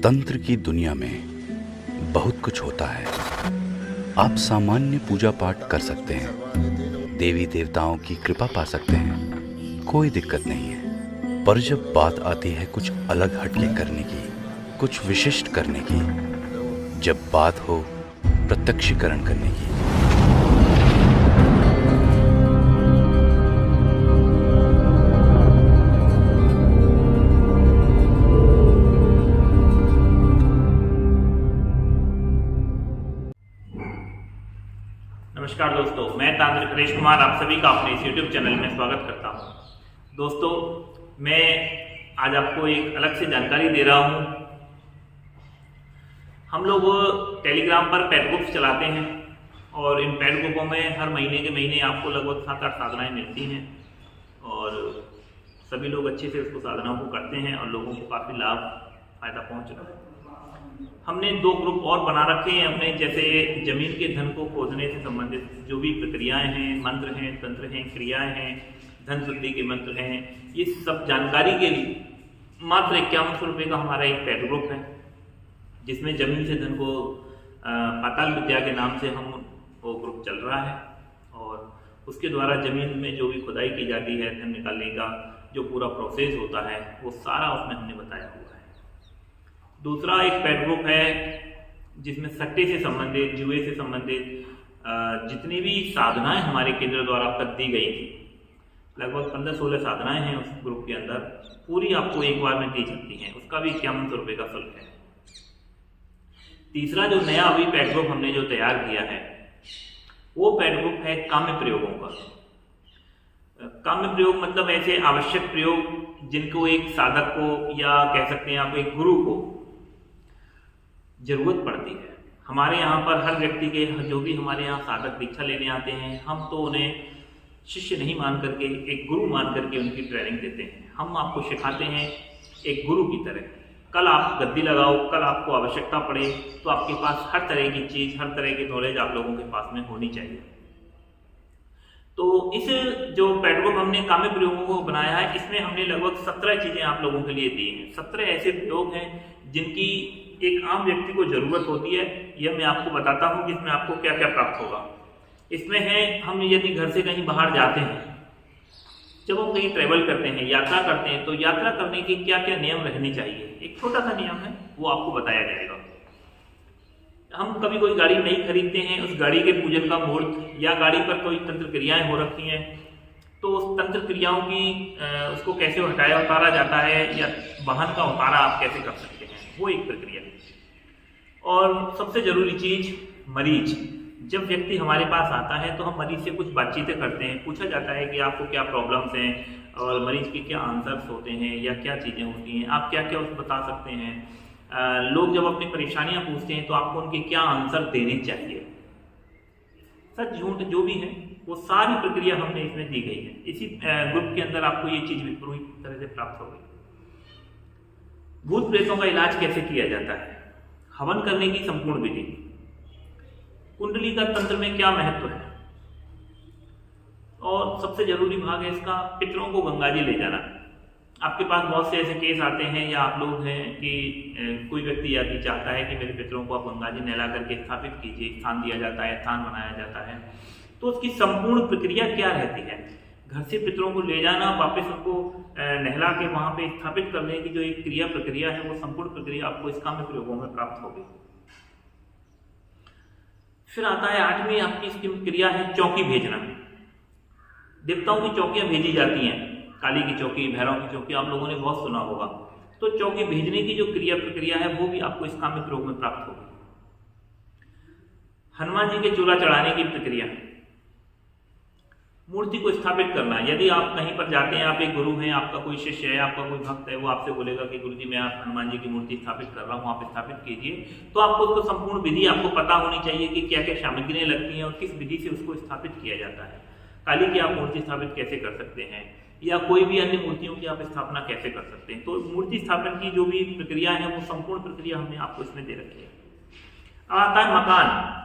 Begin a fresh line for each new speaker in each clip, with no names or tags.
तंत्र की दुनिया में बहुत कुछ होता है। आप सामान्य पूजा पाठ कर सकते हैं, देवी देवताओं की कृपा पा सकते हैं, कोई दिक्कत नहीं है। पर जब बात आती है कुछ अलग हटके करने की, कुछ विशिष्ट करने की, जब बात हो प्रत्यक्षीकरण करने की,
नमस्कार दोस्तों, मैं तांत्रिक नरेश कुमार आप सभी का अपने इस YouTube चैनल में स्वागत करता हूं। दोस्तों, मैं आज आपको एक अलग से जानकारी दे रहा हूं। हम लोग टेलीग्राम पर पेड ग्रुप्स चलाते हैं और इन पेड ग्रुपों में हर महीने के महीने आपको लगभग 7-8 साधनाएं मिलती हैं और सभी लोग अच्छे से उसको साधनाओं को करते हैं और लोगों को काफ़ी लाभ फायदा पहुँच रहा है। हमने 2 ग्रुप और बना रखे हैं अपने, जैसे जमीन के धन को खोजने से संबंधित जो भी प्रक्रियाएं हैं, मंत्र हैं, तंत्र हैं, क्रियाएं हैं, धन शुद्धि के मंत्र हैं, ये सब जानकारी के लिए मात्र 5100 रुपये का हमारा एक पेड ग्रुप है, जिसमें जमीन से धन को पाताल विद्या के नाम से हम वो ग्रुप चल रहा है और उसके द्वारा जमीन में जो भी खुदाई की जाती है, धन निकालने का जो पूरा प्रोसेस होता है वो सारा उसमें हमने बताया हुआ है। दूसरा एक पेड ग्रुप है जिसमें सट्टे से संबंधित, जुए से संबंधित जितनी भी साधनाएं हमारे केंद्र द्वारा अब तक दी गई थी, लगभग 15-16 साधनाएं हैं उस ग्रुप के अंदर, पूरी आपको एक बार में दी जाती हैं। उसका भी 5100 रुपये का शुल्क है। तीसरा जो नया अभी पेड ग्रुप हमने जो तैयार किया है वो पेड ग्रुप है काम्य प्रयोगों का। काम्य प्रयोग मतलब ऐसे आवश्यक प्रयोग जिनको एक साधक को या कह सकते हैं आप एक गुरु को जरूरत पड़ती है। हमारे यहाँ पर हर व्यक्ति के जो भी हमारे यहाँ साधक दीक्षा लेने आते हैं, हम तो उन्हें शिष्य नहीं मान करके एक गुरु मान करके उनकी ट्रेनिंग देते हैं। हम आपको सिखाते हैं एक गुरु की तरह। कल आप गद्दी लगाओ, कल आपको आवश्यकता पड़े तो आपके पास हर तरह की चीज़, हर तरह की नॉलेज आप लोगों के पास में होनी चाहिए। तो इस जो पेड ग्रुप हमने काम्य प्रयोगों को बनाया है, इसमें हमने लगभग 17 चीज़ें आप लोगों के लिए दी हैं। 17 ऐसे प्रयोग हैं जिनकी एक आम व्यक्ति को जरूरत होती है। यह मैं आपको बताता हूँ कि इसमें आपको क्या क्या प्राप्त होगा। इसमें है, हम यदि घर से कहीं बाहर जाते हैं, जब हम कहीं ट्रेवल करते हैं, यात्रा करते हैं, तो यात्रा करने के क्या क्या नियम रहने चाहिए, एक छोटा सा नियम है, वो आपको बताया जाएगा। हम कभी कोई गाड़ी नहीं खरीदते हैं, उस गाड़ी के पूजन का मुहूर्त या गाड़ी पर कोई तंत्र क्रियाएं हो रखी हैं, तो उस तंत्र क्रियाओं की उसको कैसे हटाया उतारा जाता है या वाहन का उतारा आप कैसे कर सकते हैं, वो एक प्रक्रिया है। और सबसे जरूरी चीज, मरीज। जब व्यक्ति हमारे पास आता है तो हम मरीज से कुछ बातचीतें करते हैं, पूछा जाता है कि आपको क्या प्रॉब्लम्स हैं और मरीज के क्या आंसर्स होते हैं या क्या चीज़ें होती हैं, आप क्या क्या उसको बता सकते हैं। लोग जब अपनी परेशानियां पूछते हैं तो आपको उनके क्या आंसर देने चाहिए, सच झूठ जो भी है, वो सारी प्रक्रिया हमने इसमें दी गई है। इसी ग्रुप के अंदर आपको ये चीज भी पूरी तरह से प्राप्त हो गई। भूत प्रेतों का इलाज कैसे किया जाता है, हवन करने की संपूर्ण विधि, कुंडली का तंत्र में क्या महत्व है, और सबसे जरूरी भाग है इसका, पितरों को गंगा जी ले जाना। आपके पास बहुत से ऐसे केस आते हैं या आप लोग हैं कि कोई व्यक्ति यदि चाहता है कि मेरे पितरों को आप गंगा जी नहला करके स्थापित कीजिए, स्थान दिया जाता है, स्थान बनाया जाता है, तो उसकी संपूर्ण प्रक्रिया क्या रहती है। घर से पितरों को ले जाना, वापस उनको नहला के वहां पे स्थापित करने की जो एक प्रक्रिया है, वो संपूर्ण प्रक्रिया आपको इस काम्य प्रयोगों में प्राप्त होगी। फिर आता है 8वीं आपकी इसकी क्रिया है चौकी भेजना। देवताओं की चौकियां भेजी जाती हैं, काली की चौकी, भैरव की चौकी, आप लोगों ने बहुत सुना होगा। तो चौकी भेजने की जो प्रक्रिया है वो भी आपको इस काम्य प्रयोग में प्राप्त होगी। हनुमान जी के चूल्हा चढ़ाने की प्रक्रिया, मूर्ति को स्थापित करना। यदि आप कहीं पर जाते हैं, आप एक गुरु हैं, आपका कोई शिष्य है, आपका कोई भक्त है, वो आपसे बोलेगा कि गुरु जी मैं आप हनुमान जी की मूर्ति स्थापित कर रहा हूँ, आप स्थापित कीजिए, तो आपको उसको संपूर्ण विधि आपको पता होनी चाहिए कि क्या क्या सामग्रियां लगती हैं और किस विधि से उसको स्थापित किया जाता है। काली की आप मूर्ति स्थापित कैसे कर सकते हैं या कोई भी अन्य मूर्तियों की आप स्थापना कैसे कर सकते हैं। तो मूर्ति स्थापन की जो भी प्रक्रिया है वो संपूर्ण प्रक्रिया हमने आपको इसमें दे रखी है। अब आता है मकान।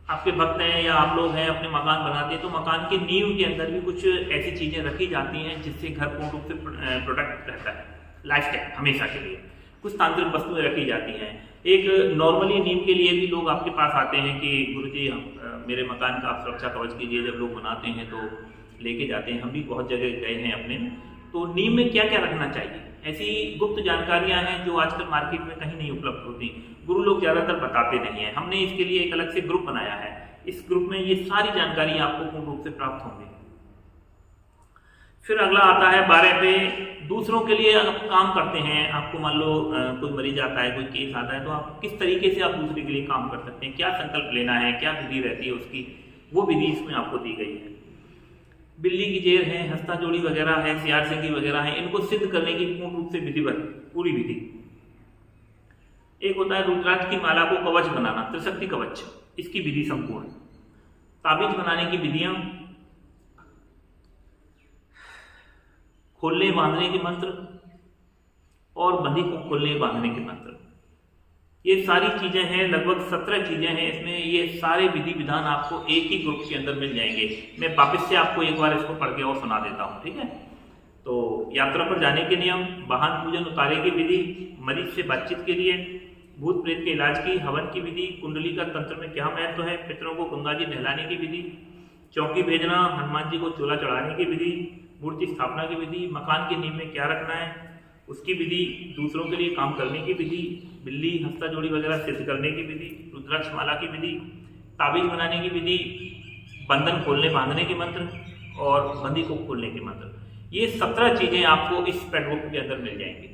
आपके भक्त हैं या आप लोग हैं, अपने मकान बनाते हैं, तो मकान की नींव के अंदर भी कुछ ऐसी चीजें रखी जाती हैं जिससे घर पूर्ण रूप से प्रोटेक्ट रहता है लाइफ टाइम, हमेशा के लिए। कुछ तांत्रिक वस्तुएं रखी जाती हैं। एक नॉर्मली नीम के लिए भी लोग आपके पास आते हैं कि गुरुजी मेरे मकान का आप सुरक्षा कवच कीजिए, जब लोग बनाते हैं तो लेके जाते हैं। हम भी बहुत जगह गए हैं अपने। तो नीम में क्या क्या रखना चाहिए, ऐसी गुप्त जानकारियां हैं जो आजकल मार्केट में कहीं नहीं उपलब्ध होती, गुरु लोग ज़्यादातर बताते नहीं हैं। हमने इसके लिए एक अलग से ग्रुप बनाया है, इस ग्रुप में ये सारी जानकारी आपको पूर्ण रूप से प्राप्त होंगी। फिर अगला आता है 12 पे, दूसरों के लिए आप काम करते हैं। आपको मान लो कोई मरीज आता है, कोई केस आता है, तो आप किस तरीके से आप दूसरे के लिए काम कर सकते हैं, क्या संकल्प लेना है, क्या विधि रहती है उसकी, वो विधि इसमें आपको दी गई है। बिल्ली की जेर है, हस्ता जोड़ी वगैरह है, सियार सिंगी वगैरह है, इनको सिद्ध करने की पूर्ण रूप से विधि पूरी विधि। एक होता है रुद्राक्ष की माला को कवच बनाना, त्रिशक्ति कवच, इसकी विधि संपूर्ण। ताबीज बनाने की विधियां, खोलने बांधने के मंत्र और बंदी को खोलने बांधने के मंत्र, ये सारी चीजें हैं। लगभग 17 चीजें हैं इसमें। ये सारे विधि विधान आपको एक ही ग्रुप के अंदर मिल जाएंगे। मैं वापस से आपको एक बार इसको पढ़ के और सुना देता हूँ, ठीक है। तो यात्रा पर जाने के नियम, वाहन पूजन उतारे की विधि, मरीज से बातचीत के लिए, भूत प्रेत के इलाज की, हवन की विधि, कुंडली का तंत्र में क्या महत्व है, पितरों को गंगा जी नहलाने की विधि, चौकी भेजना, हनुमान जी को चोला चढ़ाने की विधि, मूर्ति स्थापना की विधि, मकान की नींव में क्या रखना है उसकी विधि, दूसरों के लिए काम करने की विधि, बिल्ली हस्ता जोड़ी वगैरह सिद्ध करने की विधि, रुद्राक्ष माला की विधि, ताबीज बनाने की विधि, बंधन खोलने बांधने के मंत्र और बंदी को खोलने के मंत्र। ये 17 चीजें आपको इस पेड बुक के अंदर मिल जाएंगी।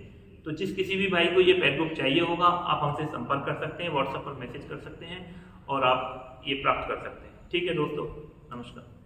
तो जिस किसी भी भाई को ये पेड बुक चाहिए होगा, आप हमसे संपर्क कर सकते हैं, व्हाट्सएप पर मैसेज कर सकते हैं और आप ये प्राप्त कर सकते हैं। ठीक है दोस्तों, नमस्कार।